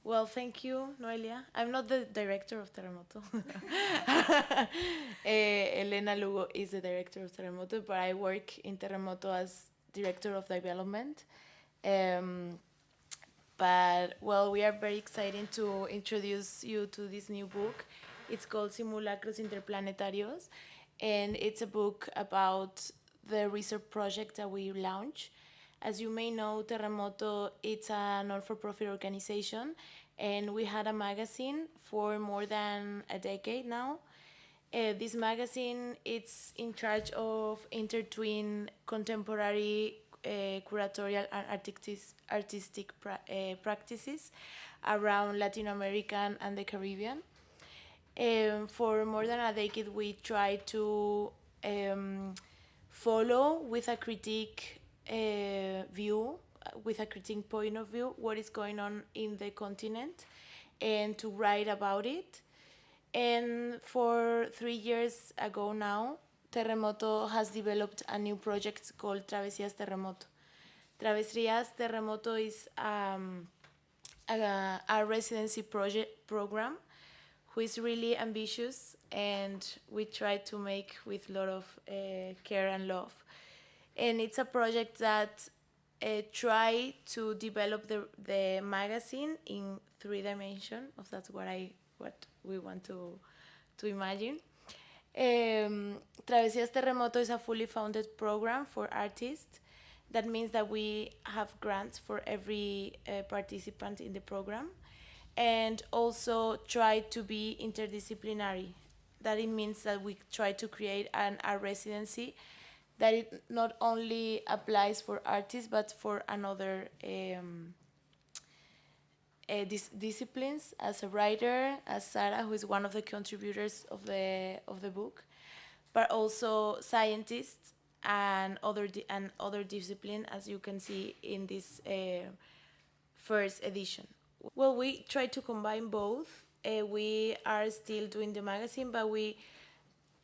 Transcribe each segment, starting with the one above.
Well, thank you, Noelia. I'm not the director of Terremoto. Elena Lugo is the director of Terremoto, but I work in Terremoto as director of development. But, well, we are very excited to introduce you to this new book. It's called Simulacros Interplanetarios, and it's a book about the research project that we launched. As you may know, Terremoto, it's a non-for-profit organization, and we had a magazine for more than a decade now. This magazine it's in charge of intertwine contemporary curatorial and artistic practices around Latin American and the Caribbean. For more than a decade, we tried to follow with a critique view, with a critique point of view, what is going on in the continent and to write about it. And for 3 years ago now, Terremoto has developed a new project called Travesías Terremoto. Travesías Terremoto is a residency program who is really ambitious, and we try to make with a lot of care and love. And it's a project that try to develop the magazine in 3 dimensions. That's what we want to imagine. Travesías Terremoto is a fully funded program for artists. That means that we have grants for every participant in the program, and also try to be interdisciplinary. That it means that we try to create a residency that it not only applies for artists but for another disciplines, as a writer, as Sara, who is one of the contributors of the book, but also scientists and other discipline, as you can see in this first edition. Well, we try to combine both. We are still doing the magazine, but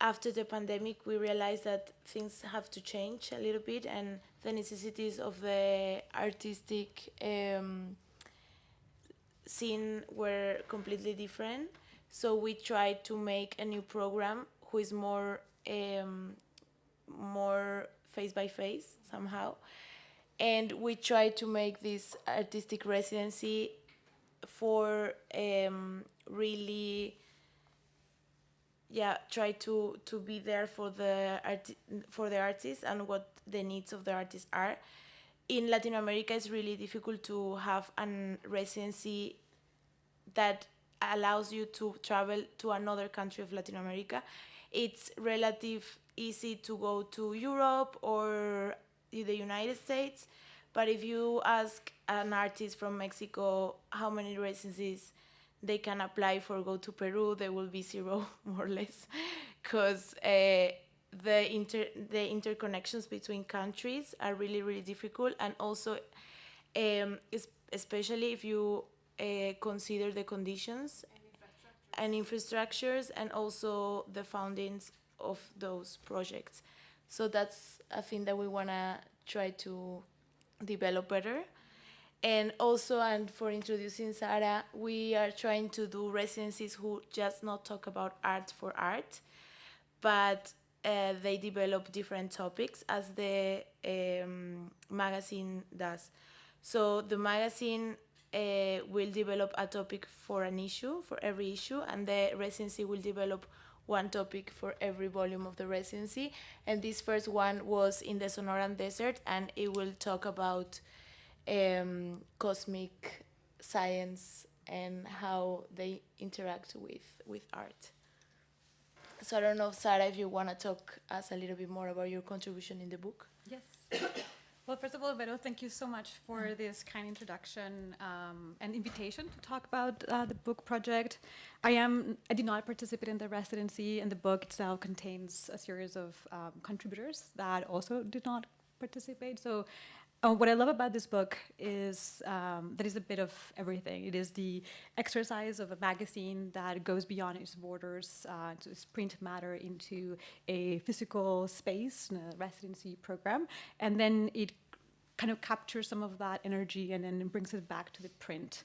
after the pandemic, we realized that things have to change a little bit, and the necessities of the artistic scene were completely different. So we tried to make a new program who is more face by face somehow, and we tried to make this artistic residency for really try to be there for the artists and what the needs of the artists are. In Latin America, it's really difficult to have a residency that allows you to travel to another country of Latin America. It's relatively easy to go to Europe or the United States, but if you ask an artist from Mexico how many residencies they can apply for go to Peru, there will be 0, more or less, because the interconnections between countries are really, really difficult, and also especially if you consider the conditions and infrastructures and also the foundings of those projects. So that's a thing that we want to try to develop better. And also, and for introducing Sara, we are trying to do residencies who just not talk about art for art, but they develop different topics as the magazine does. So the magazine will develop a topic for an issue, for every issue, and the residency will develop one topic for every volume of the residency. And this first one was in the Sonoran Desert, and it will talk about cosmic science and how they interact with art. So I don't know, Sara, if you want to talk us a little bit more about your contribution in the book. Yes. Well, first of all, Vero, thank you so much for this kind introduction and invitation to talk about the book project. I did not participate in the residency, and the book itself contains a series of contributors that also did not participate. So what I love about this book is that it's a bit of everything. It is the exercise of a magazine that goes beyond its borders to print matter into a physical space, a residency program, and then it kind of captures some of that energy and then brings it back to the print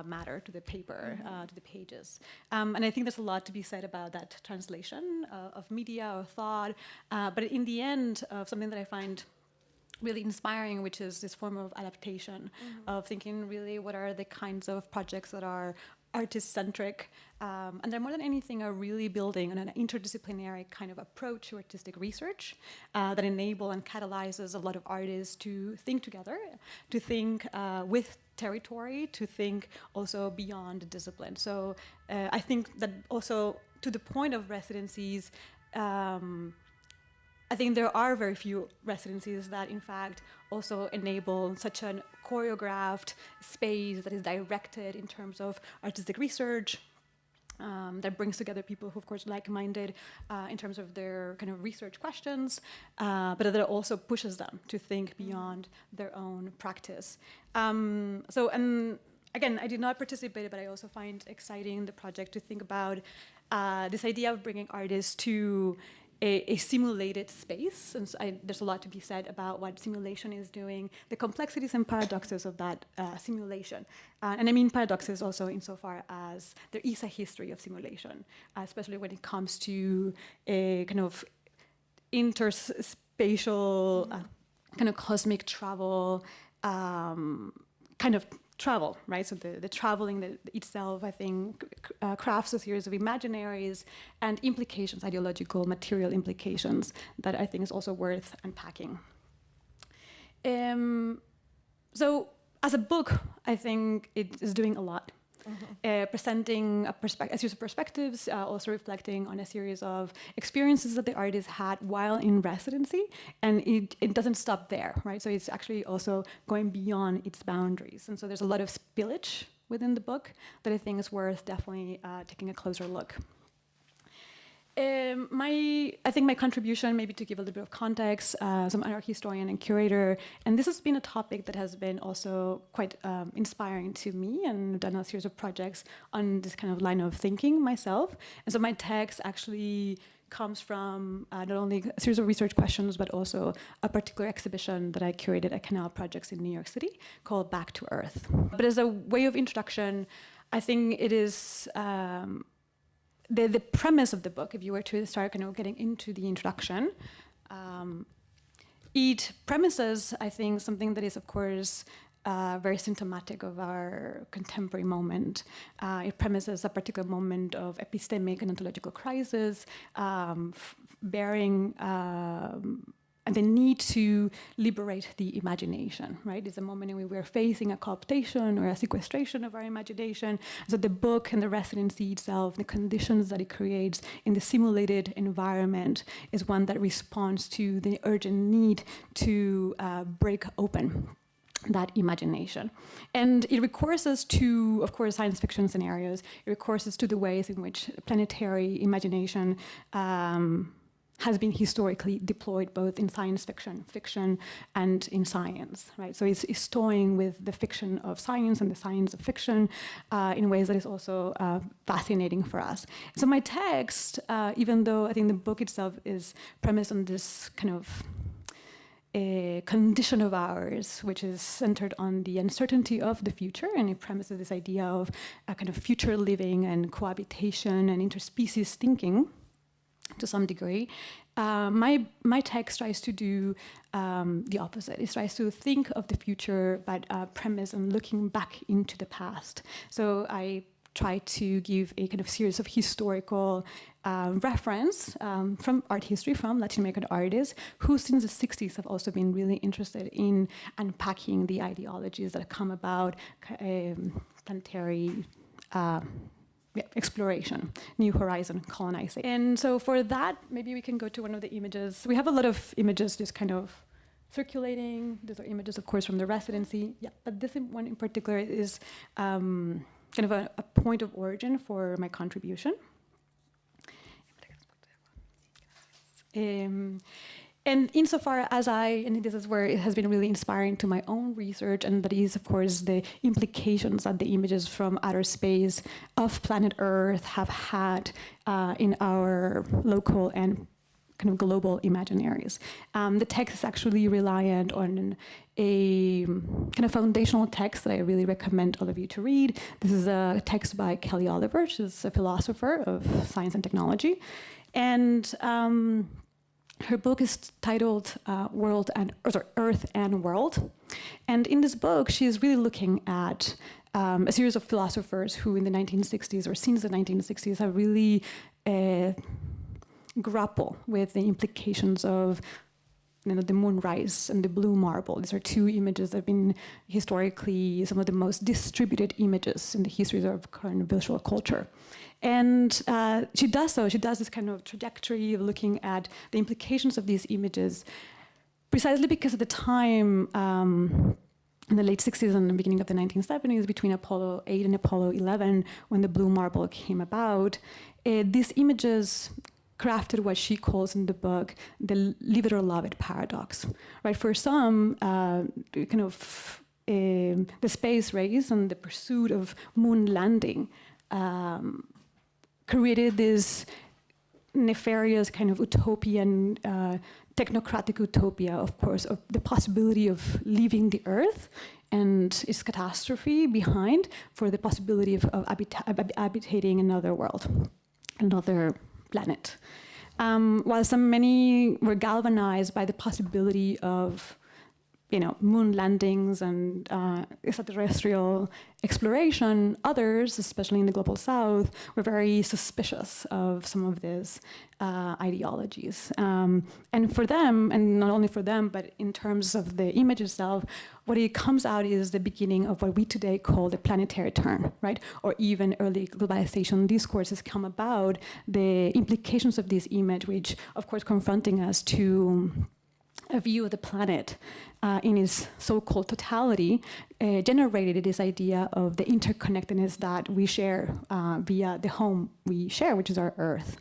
matter to the paper, to the pages. And I think there's a lot to be said about that translation of media or thought. But in the end, something that I find really inspiring, which is this form of adaptation, of thinking really what are the kinds of projects that are artist-centric, and they're more than anything are really building on an interdisciplinary kind of approach to artistic research that enable and catalyzes a lot of artists to think together, to think with territory, to think also beyond the discipline. So I think that also to the point of residencies, I think there are very few residencies that, in fact, also enable such a choreographed space that is directed in terms of artistic research, that brings together people who, of course, like-minded in terms of their kind of research questions, but that also pushes them to think beyond their own practice. And again, I did not participate, but I also find exciting the project to think about this idea of bringing artists to a simulated space. And so there's a lot to be said about what simulation is doing, the complexities and paradoxes of that simulation. And I mean paradoxes also insofar as there is a history of simulation, especially when it comes to a kind of interspatial, kind of cosmic travel, kind of travel, right? So the traveling itself, I think, crafts a series of imaginaries and implications, ideological, material implications, that I think is also worth unpacking. So as a book, I think it is doing a lot. Presenting a series of perspectives, also reflecting on a series of experiences that the artist had while in residency, and it doesn't stop there, right? So it's actually also going beyond its boundaries, and so there's a lot of spillage within the book that I think is worth definitely taking a closer look. I think my contribution, maybe to give a little bit of context, as I'm an art historian and curator, and this has been a topic that has been also quite inspiring to me, and I've done a series of projects on this kind of line of thinking myself. And so my text actually comes from not only a series of research questions, but also a particular exhibition that I curated at Canal Projects in New York City called Back to Earth. But as a way of introduction, I think it is the premise of the book, if you were to start kind of getting into the introduction, it premises, I think, something that is, of course, very symptomatic of our contemporary moment. It premises a particular moment of epistemic and ontological crisis, bearing and the need to liberate the imagination, right? It's a moment in which we're facing a cooptation or a sequestration of our imagination. So the book and the residency itself, the conditions that it creates in the simulated environment, is one that responds to the urgent need to break open that imagination. And it recourses to, of course, science fiction scenarios. It recourses to the ways in which planetary imagination has been historically deployed both in science fiction, and in science, right? So it's toying with the fiction of science and the science of fiction in ways that is also fascinating for us. So my text, even though I think the book itself is premised on this kind of a condition of ours, which is centered on the uncertainty of the future, and it premises this idea of a kind of future living and cohabitation and interspecies thinking, to some degree, my text tries to do the opposite. It tries to think of the future, but premise on looking back into the past. So I try to give a kind of series of historical reference from art history, from Latin American artists, who since the 60s have also been really interested in unpacking the ideologies that come about planetary exploration, New Horizon colonizing. And so for that, maybe we can go to one of the images. We have a lot of images just kind of circulating. These are images, of course, from the residency. Yeah, but this one in particular is kind of a point of origin for my contribution. And insofar as and this is where it has been really inspiring to my own research, and that is, of course, the implications that the images from outer space of planet Earth have had in our local and kind kind of global imaginaries. The text is actually reliant on a kind of foundational text that I really recommend all of you to read. This is a text by Kelly Oliver. She's a philosopher of science and technology. And her book is titled Earth and World. And in this book, she's really looking at a series of philosophers who in the 1960s or since the 1960s have really grapple with the implications of the moonrise and the blue marble. These are two images that have been historically some of the most distributed images in the history of current visual culture. And she does this kind of trajectory of looking at the implications of these images precisely because at the time, in the late 60s and the beginning of the 1970s, between Apollo 8 and Apollo 11, when the blue marble came about, these images crafted what she calls in the book the live it or love it paradox. Right? For some, the space race and the pursuit of moon landing created this nefarious kind of utopian, technocratic utopia, of course, of the possibility of leaving the Earth and its catastrophe behind for the possibility of habitating another world, another planet. While many were galvanized by the possibility of moon landings and extraterrestrial exploration, others, especially in the global south, were very suspicious of some of these ideologies. And for them, and not only for them, but in terms of the image itself, what it comes out is the beginning of what we today call the planetary turn, right? Or even early globalization discourses come about, the implications of this image, which, of course, confronting us to a view of the planet in its so-called totality, generated this idea of the interconnectedness that we share via the home we share, which is our Earth.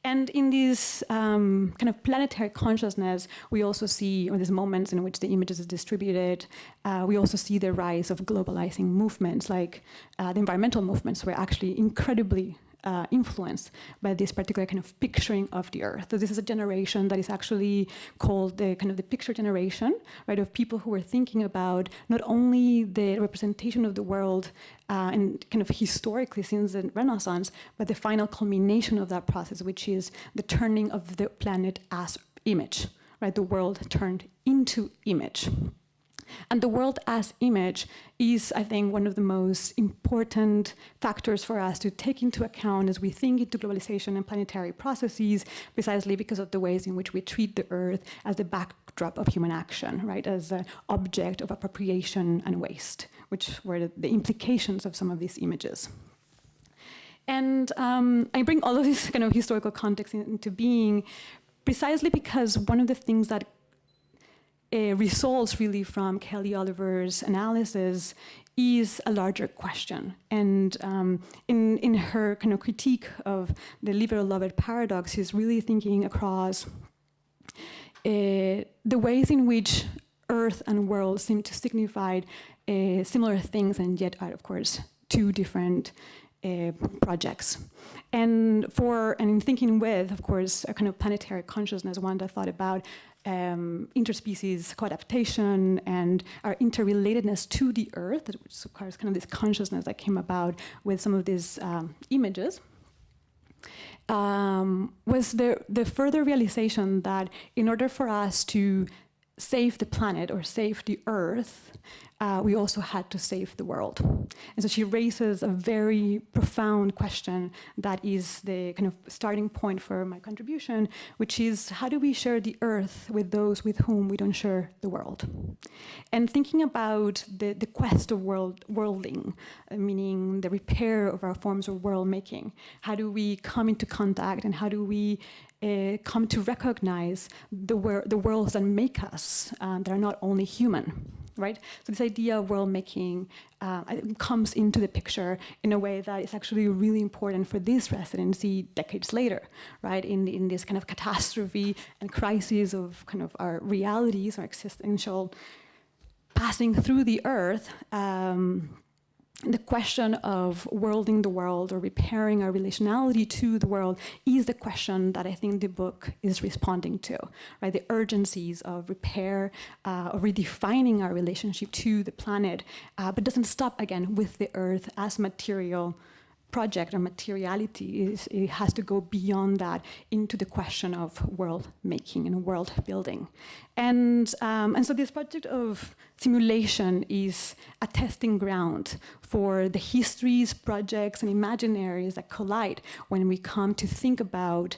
And in this kind of planetary consciousness, we also see, in these moments in which the images is distributed, we also see the rise of globalizing movements, like the environmental movements were actually incredibly influenced by this particular kind of picturing of the Earth. So this is a generation that is actually called the kind of the picture generation, right, of people who are thinking about not only the representation of the world and kind of historically since the Renaissance, but the final culmination of that process, which is the turning of the planet as image, right, the world turned into image. And the world as image is, I think, one of the most important factors for us to take into account as we think into globalization and planetary processes, precisely because of the ways in which we treat the Earth as the backdrop of human action, right, as an object of appropriation and waste, which were the implications of some of these images. And I bring all of this kind of historical context into being precisely because one of the things that results really from Kelly Oliver's analysis is a larger question. And in her kind of critique of the live it or love it paradox, she's really thinking across the ways in which Earth and world seem to signify similar things and yet are, of course, two different projects. And in thinking with, of course, a kind of planetary consciousness, one that thought about interspecies coadaptation and our interrelatedness to the Earth, which requires kind of this consciousness that came about with some of these images, was the further realization that in order for us to save the planet or save the Earth, we also had to save the world. And so she raises a very profound question that is the kind of starting point for my contribution, which is how do we share the Earth with those with whom we don't share the world? And thinking about the quest of worlding, meaning the repair of our forms of world making, how do we come into contact and how do we come to recognize the worlds that make us, that are not only human, right? So this idea of world making comes into the picture in a way that is actually really important for this residency decades later, right? In this kind of catastrophe and crisis of kind of our realities, our existential passing through the Earth, the question of worlding the world or repairing our relationality to the world is the question that I think the book is responding to, right? The urgencies of repair, of redefining our relationship to the planet, but doesn't stop, again, with the Earth as material project or materiality. It has to go beyond that into the question of world making and world building. And so this project of simulation is a testing ground for the histories, projects, and imaginaries that collide when we come to think about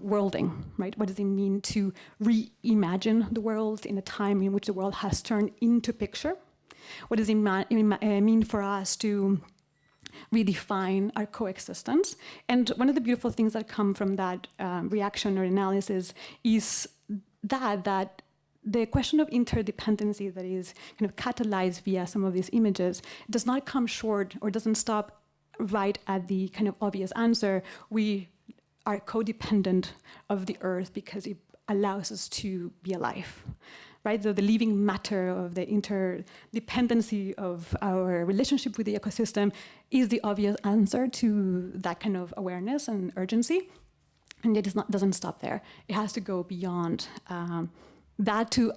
worlding, right? What does it mean to reimagine the world in a time in which the world has turned into picture? What does it mean for us to redefine our coexistence? And one of the beautiful things that come from that reaction or analysis is that the question of interdependency that is kind of catalyzed via some of these images does not come short or doesn't stop right at the kind of obvious answer. We are codependent of the Earth because it allows us to be alive. Right? So the living matter of the interdependency of our relationship with the ecosystem is the obvious answer to that kind of awareness and urgency. And it doesn't stop there. It has to go beyond that to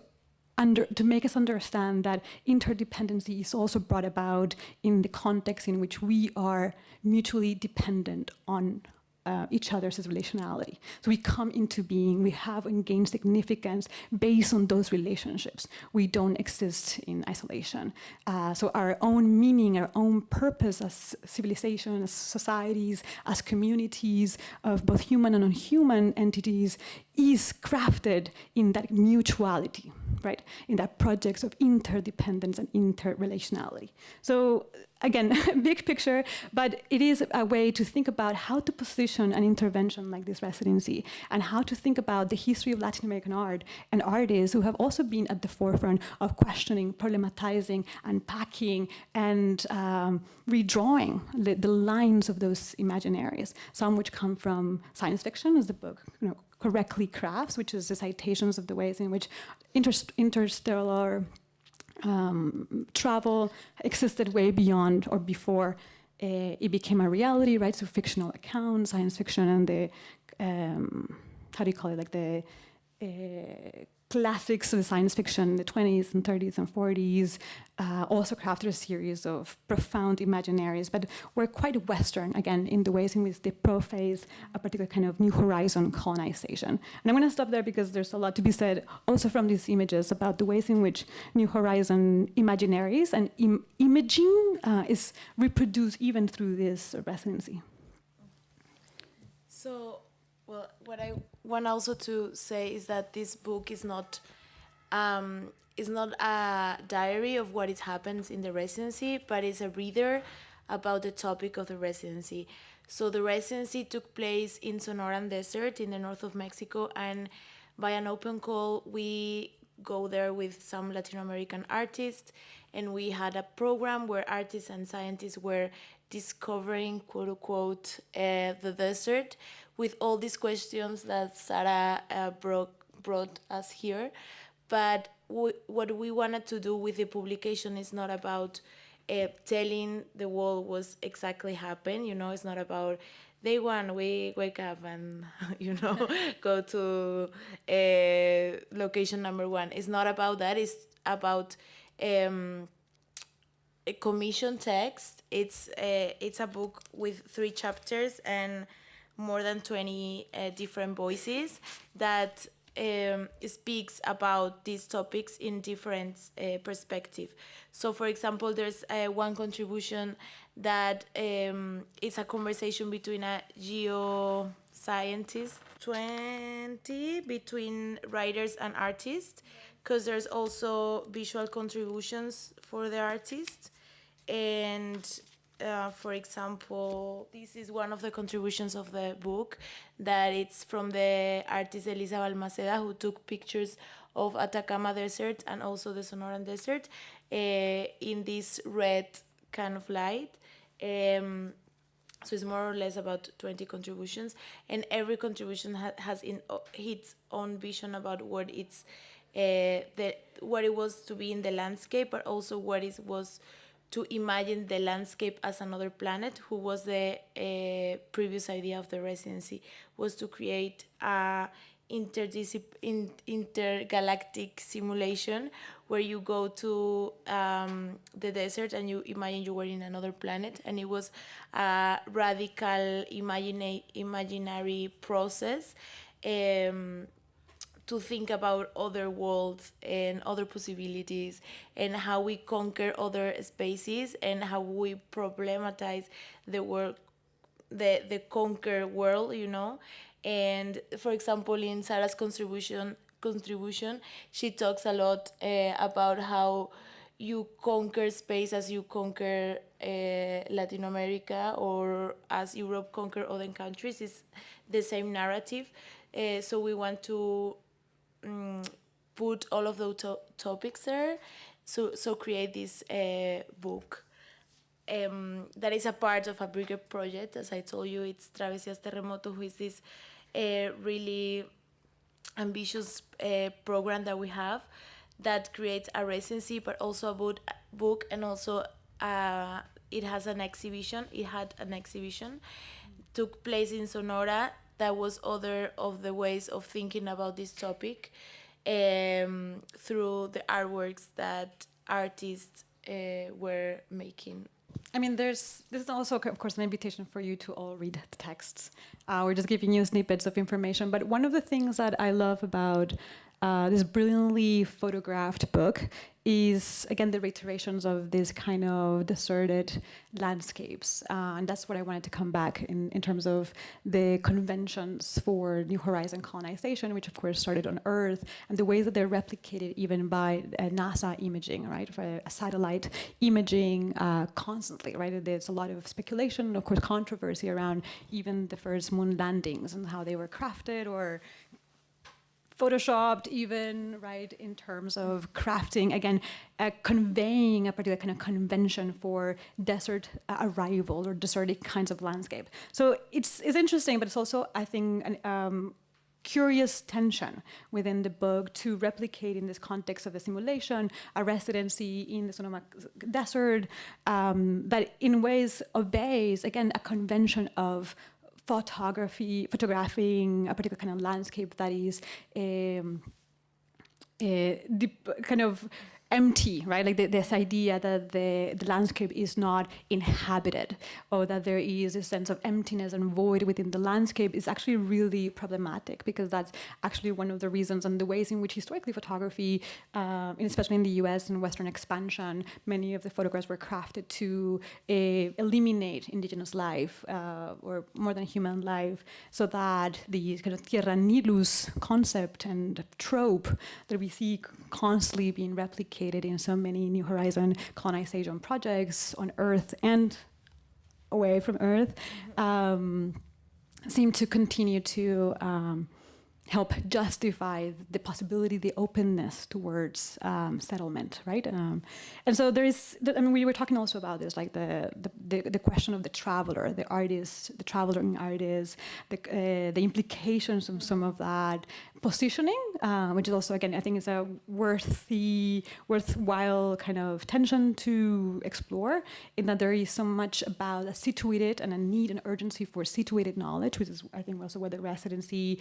make us understand that interdependency is also brought about in the context in which we are mutually dependent on each other's relationality. So we come into being, we have and gain significance based on those relationships. We don't exist in isolation. So our own meaning, our own purpose as civilization, as societies, as communities of both human and non-human entities is crafted in that mutuality, right? In that projects of interdependence and interrelationality. So again, big picture, but it is a way to think about how to position an intervention like this residency and how to think about the history of Latin American art and artists who have also been at the forefront of questioning, problematizing, unpacking, and redrawing the lines of those imaginaries, some which come from science fiction, as the book correctly crafts, which is the citations of the ways in which interstellar travel existed way beyond or before it became a reality, right? So fictional accounts, science fiction, and the, how do you call it, like the classics of science fiction, the 20s and 30s and 40s, also crafted a series of profound imaginaries, but were quite Western, again, in the ways in which they prophase a particular kind of New Horizon colonization. And I'm going to stop there because there's a lot to be said also from these images about the ways in which New Horizon imaginaries and imaging is reproduced even through this residency. So, well, what I want also to say is that this book is not a diary of what it happens in the residency, but it's a reader about the topic of the residency. So the residency took place in Sonoran Desert in the north of Mexico, and by an open call, we go there with some Latin American artists, and we had a program where artists and scientists were discovering, quote unquote, the desert with all these questions that Sara brought us here. But what we wanted to do with the publication is not about telling the world what's exactly happened. It's not about day one we wake up and go to location number one. It's not about that. It's about a commission text. It's a book with 3 chapters and more than 20 different voices that speaks about these topics in different perspectives. So, for example, there's one contribution that is a conversation between a geoscientist, 20, between writers and artists, because there's also visual contributions for the artists. And for example, this is one of the contributions of the book, that it's from the artist Elisa Balmaceda, who took pictures of Atacama Desert and also the Sonoran Desert in this red kind of light. So it's more or less about 20 contributions, and every contribution has its own vision about what it's what it was to be in the landscape, but also what it was to imagine the landscape as another planet, who was the previous idea of the residency, was to create a intergalactic simulation where you go to the desert and you imagine you were in another planet, and it was a radical imaginary process to think about other worlds and other possibilities and how we conquer other spaces and how we problematize the world, the conquer world, you know. And for example, in Sara's contribution, she talks a lot about how you conquer space as you conquer Latin America, or as Europe conquer other countries. It's the same narrative. So we want to put all of those topics there, so create this book that is a part of a bigger project. As I told you, it's Terremoto, who is this really ambitious program that we have that creates a residency, but also a book, and also it has an exhibition. It had an exhibition, took place in Sonora. That was other of the ways of thinking about this topic through the artworks that artists were making. I mean, this is also, of course, an invitation for you to all read the texts. We're just giving you snippets of information. But one of the things that I love about this brilliantly photographed book is, again, the reiterations of these kind of deserted landscapes. And that's what I wanted to come back in terms of the conventions for New Horizon colonization, which of course started on Earth, and the ways that they're replicated even by NASA imaging, right? For a satellite imaging constantly, right? There's a lot of speculation, of course, controversy around even the first moon landings and how they were crafted or photoshopped even, right, in terms of crafting, again, conveying a particular kind of convention for desert arrival or desertic kinds of landscape. So it's interesting, but it's also, I think, an curious tension within the book to replicate in this context of a simulation, a residency in the Sonoma Desert, that in ways obeys, again, a convention of photographing a particular kind of landscape that is kind of empty, right? Like this idea that the landscape is not inhabited, or that there is a sense of emptiness and void within the landscape is actually really problematic, because that's actually one of the reasons and the ways in which historically photography, especially in the US and Western expansion, many of the photographs were crafted to eliminate indigenous life or more than human life, so that the kind of tierra nihilus concept and trope that we see constantly being replicated in so many New Horizon colonization projects on Earth and away from Earth, seem to continue to help justify the possibility, the openness towards settlement, right? And so there is, I mean, we were talking also about this, like the question of the traveler, the artist, the traveling artist, the implications of some of that positioning, which is also, again, I think is a worthwhile kind of tension to explore, in that there is so much about a situated and a need and urgency for situated knowledge, which is, I think, also where the residency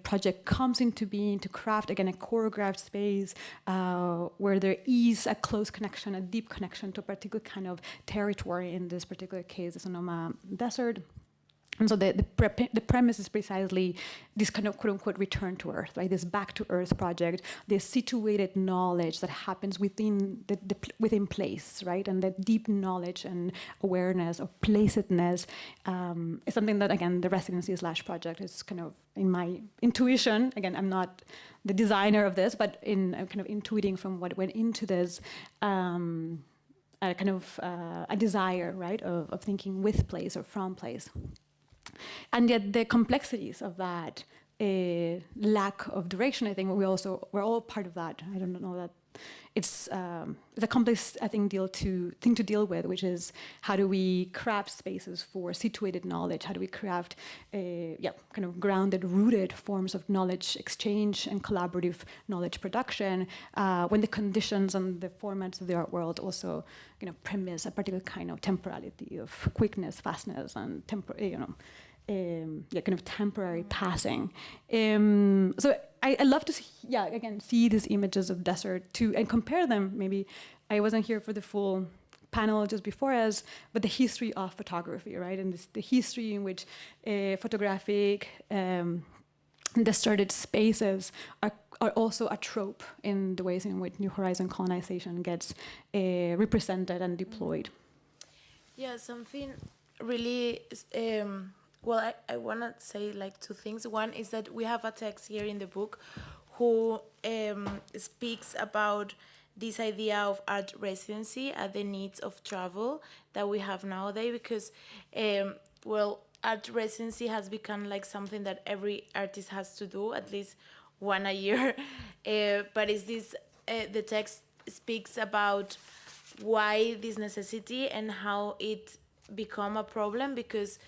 project comes into being, to craft, again, a choreographed space where there is a close connection, a deep connection to a particular kind of territory, in this particular case, the Sonoma Desert. And so the premise is precisely this kind of quote-unquote return to Earth, right? This back to Earth project, this situated knowledge that happens within within place, right? And that deep knowledge and awareness of placedness is something that, again, the residency / project is kind of, in my intuition, again, I'm not the designer of this, but in kind of intuiting from what went into this, a kind of a desire, right, of thinking with place or from place. And yet the complexities of that lack of direction, I think we're all part of that. I don't know that it's a complex, I think, thing to deal with, which is how do we craft spaces for situated knowledge? How do we craft kind of grounded, rooted forms of knowledge exchange and collaborative knowledge production when the conditions and the formats of the art world also, premise a particular kind of temporality of quickness, fastness, and kind of temporary passing. So I love to see these images of desert too, and compare them. Maybe I wasn't here for the full panel just before us, but the history of photography, right? And the history in which photographic deserted spaces are also a trope in the ways in which New Horizon colonization gets represented and deployed. Yeah, something really... well, I want to say like two things. One is that we have a text here in the book who speaks about this idea of art residency and the needs of travel that we have nowadays, because, art residency has become like something that every artist has to do, at least one a year. But is this, the text speaks about why this necessity and how it become a problem, because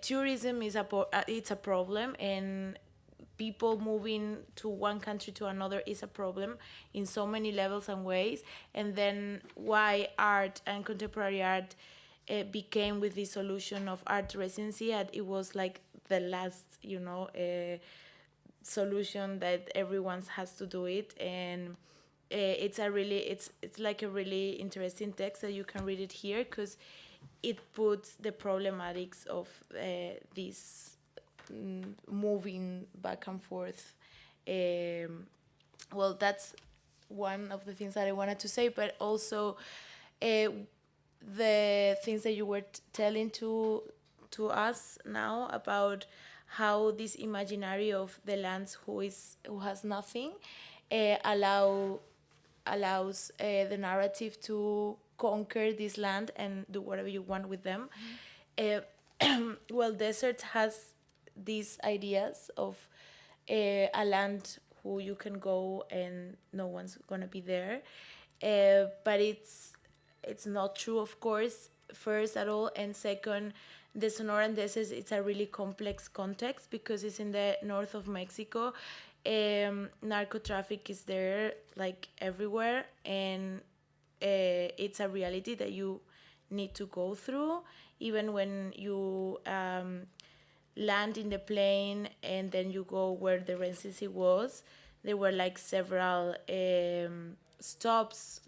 tourism is it's a problem, and people moving to one country to another is a problem in so many levels and ways. And then why art and contemporary art became with the solution of art residency, and it was like the last, solution that everyone has to do it. And it's like a really interesting text that you can read it here, because it puts the problematics of this moving back and forth. That's one of the things that I wanted to say, but also the things that you were telling to us now about how this imaginary of the lands who has nothing allows the narrative to conquer this land and do whatever you want with them. Desert has these ideas of a land who you can go and no one's gonna be there, but it's not true, of course, first at all. And second, the Sonoran Desert, it's a really complex context because it's in the north of Mexico. Narco traffic is there like everywhere, and it's a reality that you need to go through. Even when you land in the plane and then you go where the residency was, there were like several stops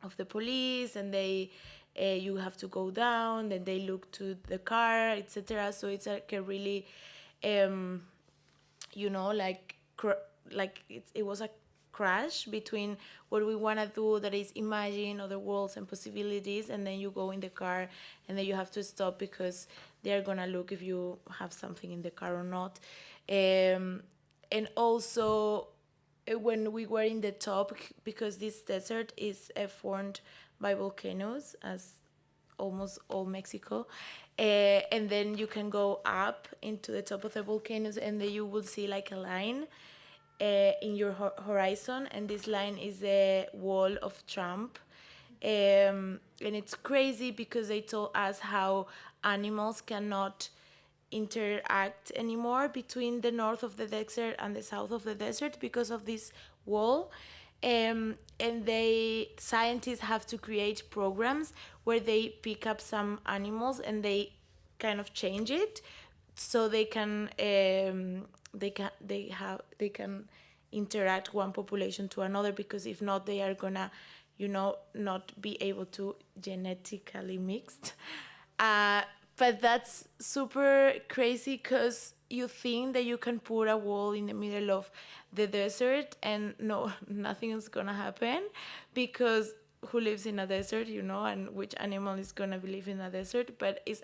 of the police, and they you have to go down, then they look to the car, etc. So it's like a really it was a crash between what we want to do, that is imagine other worlds and possibilities, and then you go in the car and then you have to stop because they're gonna look if you have something in the car or not. And also when we were in the top, because this desert is formed by volcanoes, as almost all Mexico, and then you can go up into the top of the volcanoes, and then you will see like a line in your horizon, and this line is the wall of Trump. And it's crazy because they told us how animals cannot interact anymore between the north of the desert and the south of the desert because of this wall. And scientists have to create programs where they pick up some animals and they kind of change it so they can interact one population to another, because if not they are gonna not be able to genetically mixed. But that's super crazy because you think that you can put a wall in the middle of the desert and no, nothing is gonna happen, because who lives in a desert, and which animal is gonna live in a desert? But it's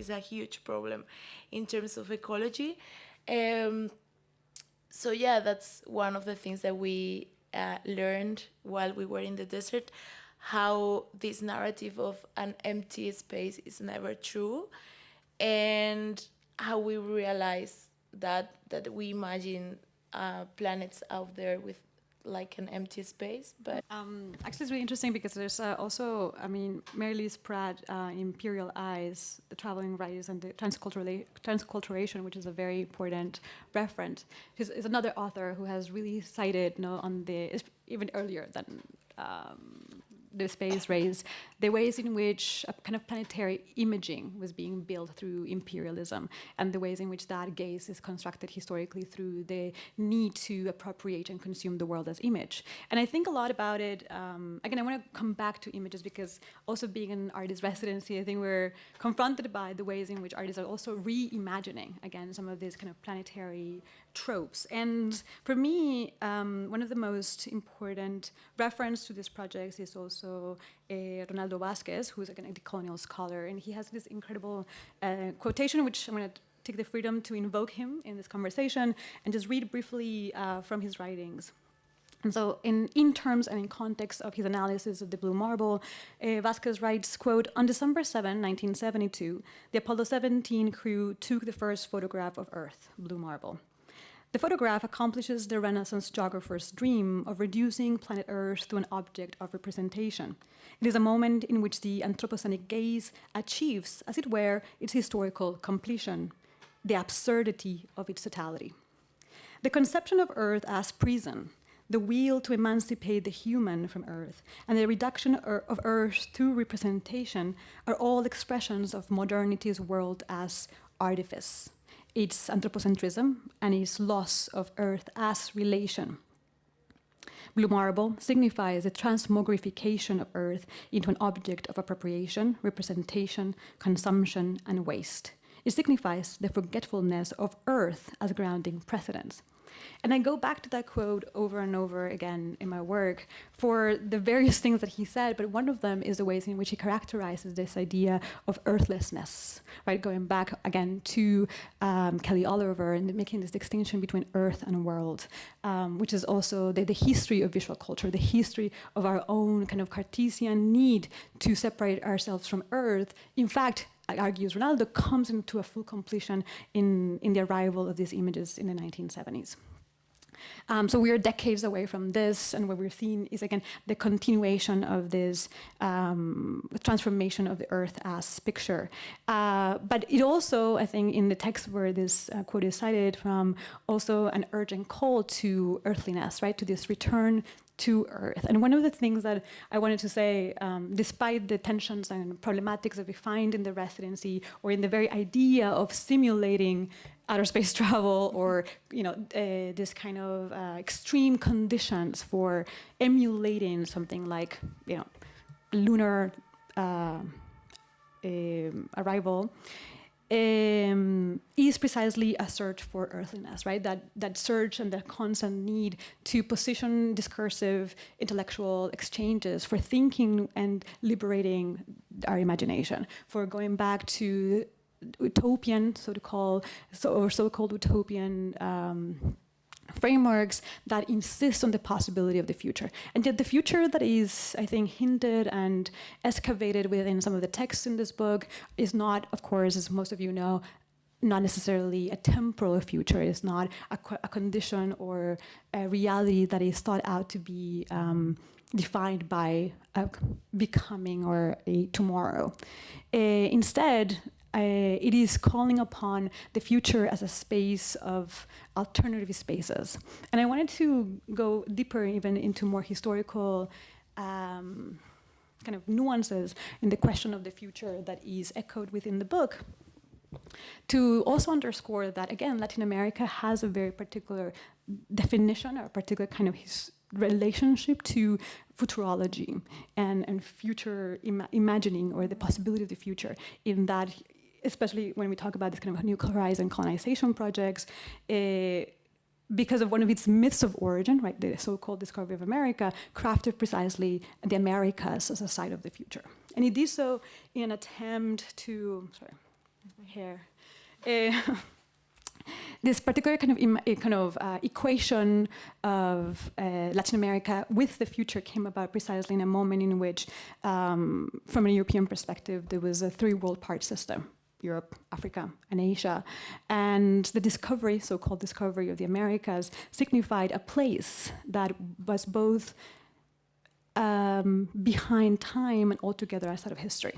a huge problem in terms of ecology. So yeah, that's one of the things that we learned while we were in the desert, how this narrative of an empty space is never true, and how we realize that we imagine planets out there with like an empty space. But actually, it's really interesting because there's also, I mean, Mary Louise Pratt, Imperial Eyes, the Traveling Writers and the Transculturation, which is a very important reference. Is another author who has really cited, on the, even earlier than the space race, the ways in which a kind of planetary imaging was being built through imperialism, and the ways in which that gaze is constructed historically through the need to appropriate and consume the world as image. And I think a lot about it, again, I want to come back to images because also being an artist residency, I think we're confronted by the ways in which artists are also reimagining, again, some of these kind of planetary tropes. And for me, one of the most important reference to this project is also Ronaldo Vázquez, who's like an decolonial scholar, and he has this incredible quotation, which I'm going to take the freedom to invoke him in this conversation and just read briefly from his writings. And so in terms and in context of his analysis of the blue marble, Vázquez writes, quote, "On December 7, 1972, the Apollo 17 crew took the first photograph of Earth, blue marble. The photograph accomplishes the Renaissance geographer's dream of reducing planet Earth to an object of representation. It is a moment in which the anthropocenic gaze achieves, as it were, its historical completion, the absurdity of its totality. The conception of Earth as prison, the will to emancipate the human from Earth, and the reduction of Earth to representation are all expressions of modernity's world as artifice, its anthropocentrism, and its loss of Earth as relation. Blue marble signifies the transmogrification of Earth into an object of appropriation, representation, consumption, and waste. It signifies the forgetfulness of Earth as grounding precedents." And I go back to that quote over and over again in my work for the various things that he said, but one of them is the ways in which he characterizes this idea of earthlessness, right? Going back again to Kelly Oliver and making this distinction between earth and world, which is also the history of visual culture, the history of our own kind of Cartesian need to separate ourselves from earth. In fact, argues Ronaldo, comes into a full completion in the arrival of these images in the 1970s. So we are decades away from this, and what we're seeing is, again, the continuation of this transformation of the Earth as picture. But it also, I think, in the text where this quote is cited from, also an urgent call to earthliness, right, to this return to Earth. And one of the things that I wanted to say, despite the tensions and problematics that we find in the residency or in the very idea of simulating outer space travel or this kind of extreme conditions for emulating something like lunar arrival, is precisely a search for earthliness, right? That search and that constant need to position discursive intellectual exchanges for thinking and liberating our imagination, for going back to utopian, so-called utopian frameworks that insist on the possibility of the future. And yet the future that is, I think, hinted and excavated within some of the texts in this book is not, of course, as most of you know, not necessarily a temporal future. It's not a condition or a reality that is thought out to be defined by a becoming or a tomorrow. Instead, it is calling upon the future as a space of alternative spaces. And I wanted to go deeper even into more historical kind of nuances in the question of the future that is echoed within the book, to also underscore that, again, Latin America has a very particular definition or a particular kind of relationship to futurology and future imagining or the possibility of the future, in that, especially when we talk about this kind of New Horizon colonization projects, because of one of its myths of origin, right, the so-called discovery of America, crafted precisely the Americas as a site of the future. And it did so in an attempt to, sorry, my hair, this particular kind of equation of Latin America with the future came about precisely in a moment in which, from a European perspective, there was a three-world part system. Europe, Africa, and Asia. And the discovery, so-called discovery of the Americas, signified a place that was both behind time and altogether outside of history.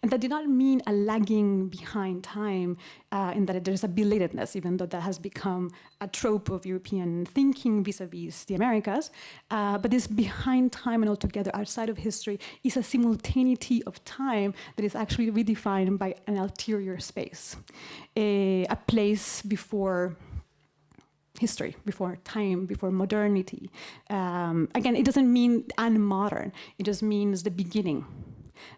And that did not mean a lagging behind time in that there's a belatedness, even though that has become a trope of European thinking vis-a-vis the Americas. But this behind time and altogether outside of history is a simultaneity of time that is actually redefined by an ulterior space, a place before history, before time, before modernity. Again, it doesn't mean unmodern, it just means the beginning.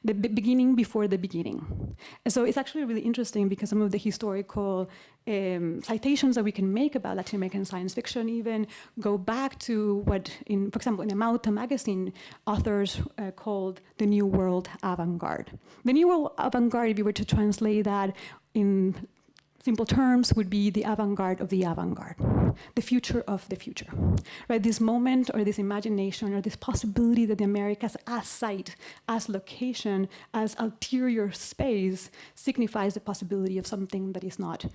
The beginning before the beginning. And so it's actually really interesting because some of the historical citations that we can make about Latin American science fiction even go back to what, for example, in Amauta magazine, authors called the New World Avant-Garde. The New World Avant-Garde, if you were to translate that in simple terms, would be the avant-garde of the avant-garde, the future of the future, right? This moment or this imagination or this possibility that the Americas as site, as location, as ulterior space signifies the possibility of something that is not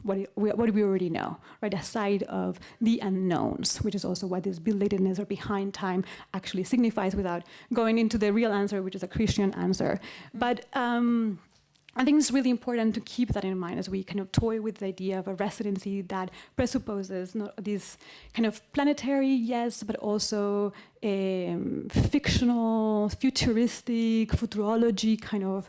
what we already know, right? A side of the unknowns, which is also what this belatedness or behind time actually signifies without going into the real answer, which is a Christian answer. But I think it's really important to keep that in mind as we kind of toy with the idea of a residency that presupposes not this kind of planetary, yes, but also fictional, futuristic, futurology kind of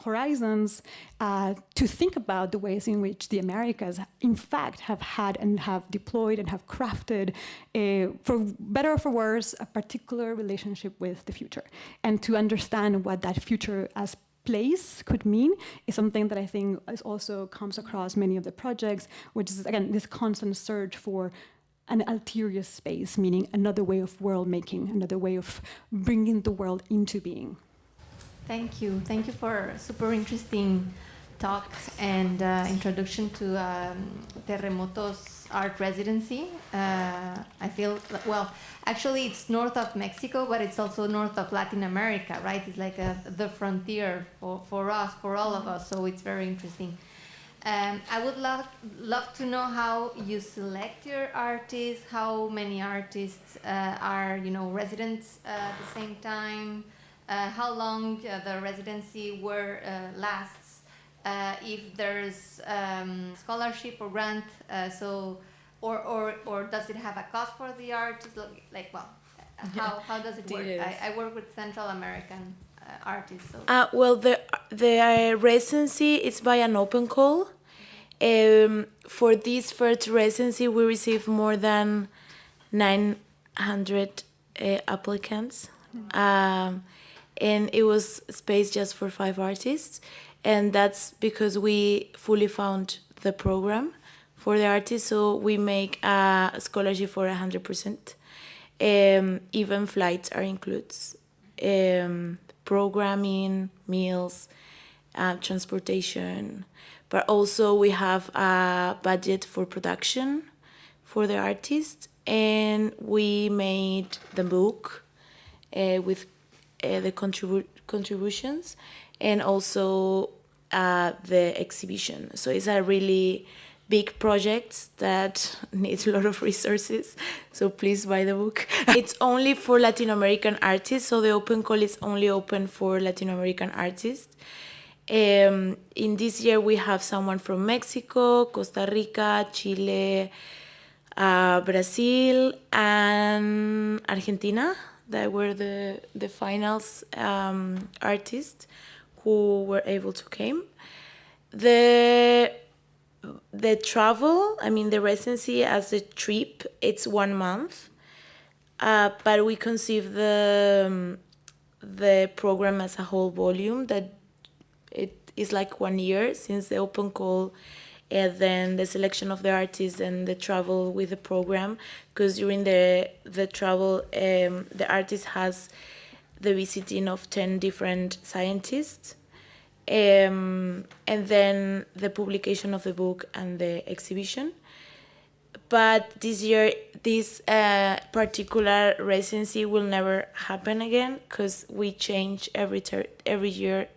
horizons to think about the ways in which the Americas, in fact, have had and have deployed and have crafted, for better or for worse, a particular relationship with the future. And to understand what that future as place could mean is something that I think is also comes across many of the projects, which is, again, this constant search for an ulterior space, meaning another way of world making, another way of bringing the world into being. Thank you. Thank you for super interesting talk and introduction to Terremoto's art residency. I feel, well, actually it's north of Mexico, but it's also north of Latin America, right? It's like the frontier for us, for all of us, so it's very interesting. I would love to know how you select your artists, how many artists are, residents at the same time, how long the residency lasts, if there's scholarship or grant, or does it have a cost for the artist? How does it work? I work with Central American artists. So. Well, the residency is by an open call. For this first residency, we received more than 900 applicants. And it was space just for 5 artists. And that's because we fully fund the program for the artists. So we make a scholarship for 100%. Even flights are included. Programming, meals, transportation. But also we have a budget for production for the artists. And we made the book with the contributions, and also the exhibition. So it's a really big project that needs a lot of resources. So please buy the book. It's only for Latin American artists, so the open call is only open for Latin American artists. In this year we have someone from Mexico, Costa Rica, Chile, Brazil, and Argentina. That were the finals artists who were able to come. The travel, the residency as a trip, it's 1 month. But we conceive the program as a whole volume, that it is like 1 year since the open call, and then the selection of the artists and the travel with the program, because during the travel, the artist has the visiting of 10 different scientists, and then the publication of the book and the exhibition. But this year, this particular residency will never happen again, because we change every year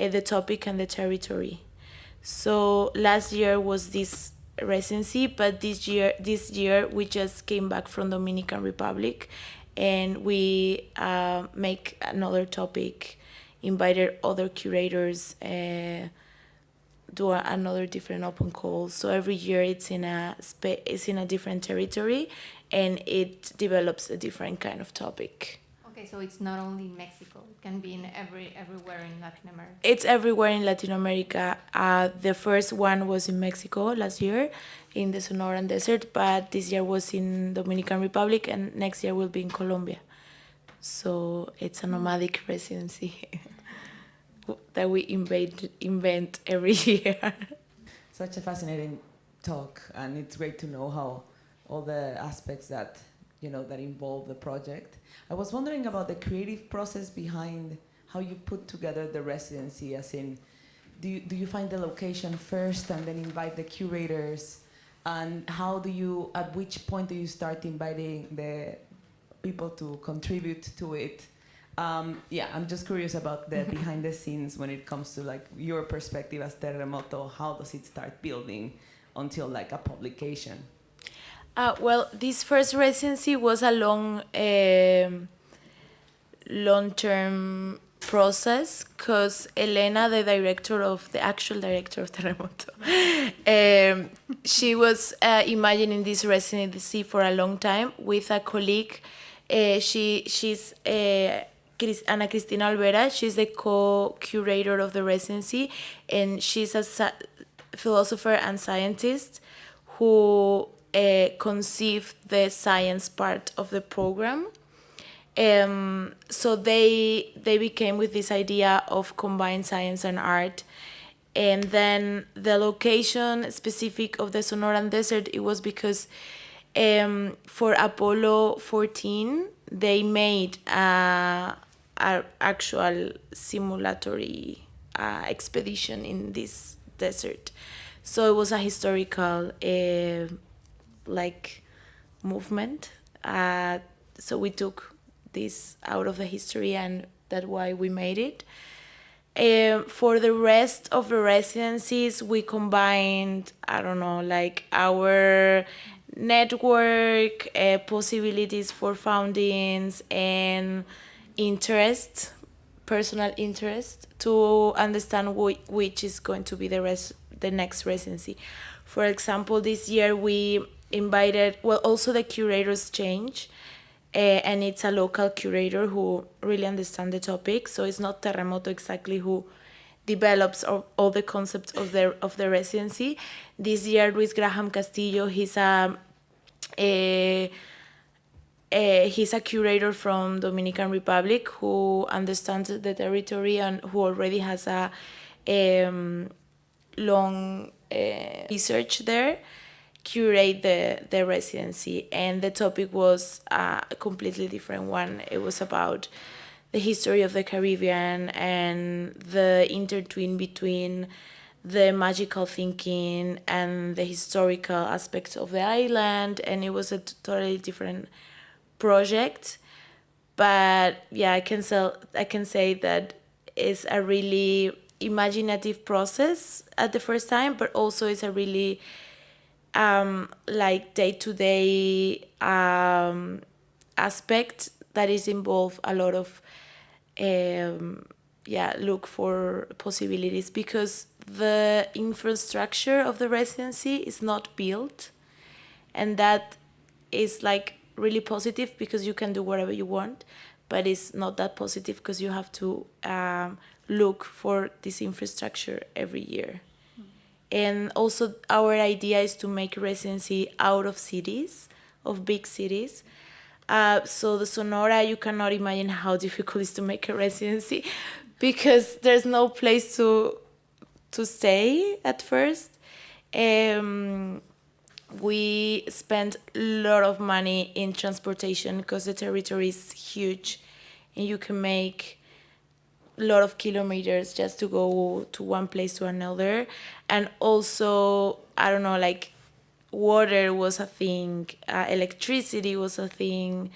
the topic and the territory. So last year was this residency, but this year we just came back from Dominican Republic, and we make another topic, invited other curators, do another different open call. So every year it's in a different territory, and it develops a different kind of topic. Okay, so it's not only in Mexico; it can be in everywhere in Latin America. It's everywhere in Latin America. The first one was in Mexico last year, in the Sonoran Desert, but this year was in Dominican Republic, and next year will be in Colombia. So it's a nomadic residency that we invent every year. Such a fascinating talk, and it's great to know how all the aspects that that involve the project. I was wondering about the creative process behind how you put together the residency. As in, do you find the location first and then invite the curators, and at which point do you start inviting the people to contribute to it? I'm just curious about the behind the scenes when it comes to like your perspective as Terremoto. How does it start building until like a publication? Well, this first residency was a long-term process, because Elena, the actual director of Terremoto, she was imagining this residency for a long time with a colleague. She's Ana Cristina Alvera. She's the co-curator of the residency, and she's a philosopher and scientist who conceived the science part of the program. So they became with this idea of combined science and art. And then the location specific of the Sonoran Desert, it was because for Apollo 14, they made an actual simulatory expedition in this desert. So it was a historical movement. So we took this out of the history, and that's why we made it. For the rest of the residencies, we combined, our network, possibilities for foundings, and personal interest, to understand which is going to be the next residency. For example, this year we invited, also the curators change, and it's a local curator who really understands the topic. So it's not Terremoto exactly who develops all the concepts of the residency. This year, Luis Graham Castillo, he's a curator from Dominican Republic who understands the territory and who already has a long research there, curate the residency. And the topic was a completely different one. It was about the history of the Caribbean and the intertwine between the magical thinking and the historical aspects of the island. And it was a totally different project. But yeah, I can say that it's a really imaginative process at the first time, but also it's a really day-to-day aspect that is involved a lot of look for possibilities, because the infrastructure of the residency is not built, and that is really positive because you can do whatever you want, but it's not that positive because you have to look for this infrastructure every year. And also our idea is to make residency out of cities, of big cities. So the Sonora, you cannot imagine how difficult it is to make a residency because there's no place to stay at first. We spend a lot of money in transportation because the territory is huge and you can make a lot of kilometers just to go to one place to another. And also, water was a thing, electricity was a thing,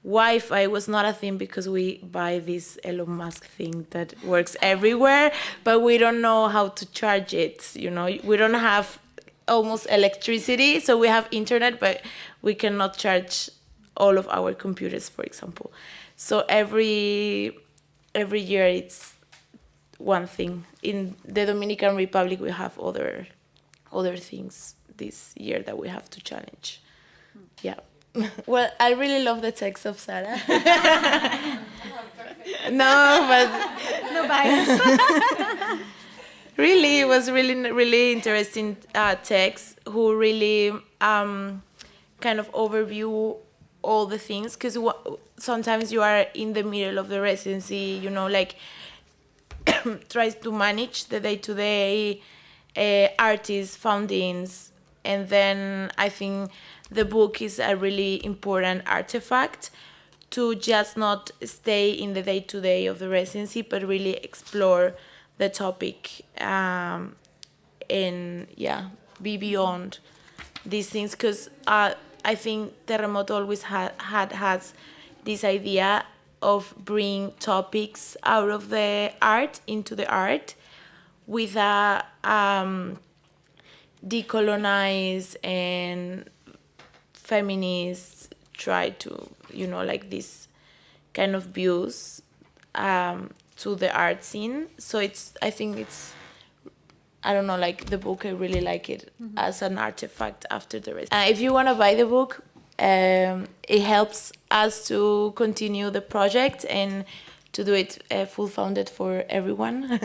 Wi-Fi was not a thing because we buy this Elon Musk thing that works everywhere, but we don't know how to charge it. You know, we don't have almost electricity, so we have internet, but we cannot charge all of our computers, for example. So every year it's one thing. In the Dominican Republic, we have other things this year that we have to challenge. Yeah. Well, I really love the text of Sara. No, but No bias. really, it was really interesting text who really kind of overview all the things, because sometimes you are in the middle of the residency, you know, like tries to manage the day-to-day artists, foundings, and then I think the book is a really important artifact to just not stay in the day-to-day of the residency, but really explore the topic and be beyond these things, because I think Terremoto always has this idea of bringing topics out of the art into the art with a decolonize and feminist try to, you know, like this kind of views to the art scene. So I think it's, I don't know, like the book, I really like it as an artifact after the rest. If you want to buy the book, it helps us to continue the project and to do it full funded for everyone.